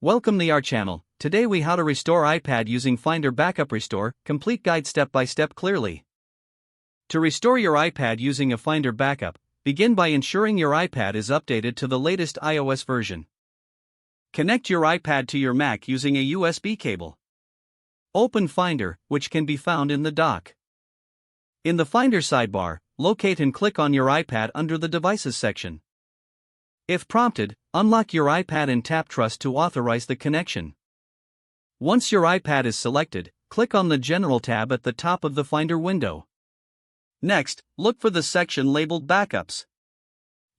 Welcome to our channel. Today we how to restore iPad using Finder Backup Restore, complete guide step by step clearly. To restore your iPad using a Finder Backup, begin by ensuring your iPad is updated to the latest iOS version. Connect your iPad to your Mac using a USB cable. Open Finder, which can be found in the dock. In the Finder sidebar, locate and click on your iPad under the Devices section. If prompted, unlock your iPad and tap Trust to authorize the connection. Once your iPad is selected, click on the General tab at the top of the Finder window. Next, look for the section labeled Backups.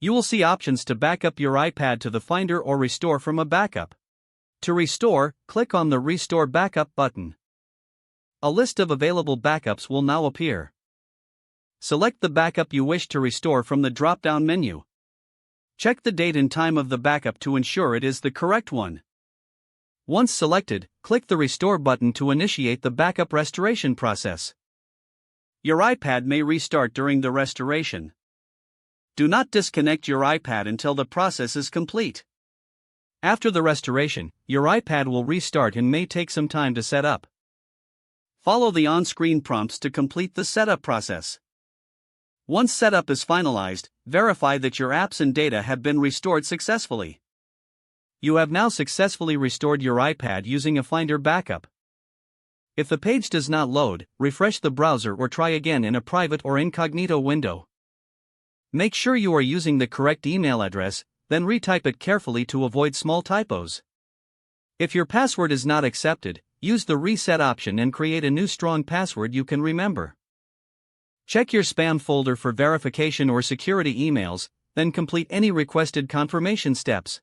You will see options to back up your iPad to the Finder or restore from a backup. To restore, click on the Restore Backup button. A list of available backups will now appear. Select the backup you wish to restore from the drop-down menu. Check the date and time of the backup to ensure it is the correct one. Once selected, click the Restore button to initiate the backup restoration process. Your iPad may restart during the restoration. Do not disconnect your iPad until the process is complete. After the restoration, your iPad will restart and may take some time to set up. Follow the on-screen prompts to complete the setup process. Once setup is finalized, verify that your apps and data have been restored successfully. You have now successfully restored your iPad using a Finder Backup. If the page does not load, refresh the browser or try again in a private or incognito window. Make sure you are using the correct email address, then retype it carefully to avoid small typos. If your password is not accepted, use the reset option and create a new strong password you can remember. Check your spam folder for verification or security emails, then complete any requested confirmation steps.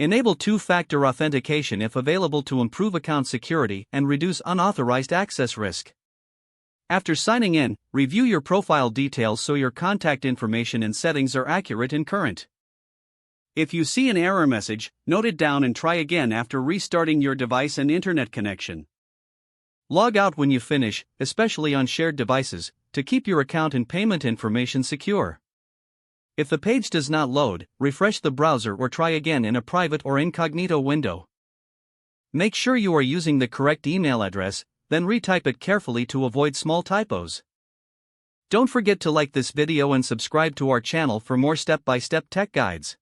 Enable two-factor authentication if available to improve account security and reduce unauthorized access risk. After signing in, review your profile details so your contact information and settings are accurate and current. If you see an error message, note it down and try again after restarting your device and internet connection. Log out when you finish, especially on shared devices, to keep your account and payment information secure. If the page does not load, refresh the browser or try again in a private or incognito window. Make sure you are using the correct email address, then retype it carefully to avoid small typos. Don't forget to like this video and subscribe to our channel for more step-by-step tech guides.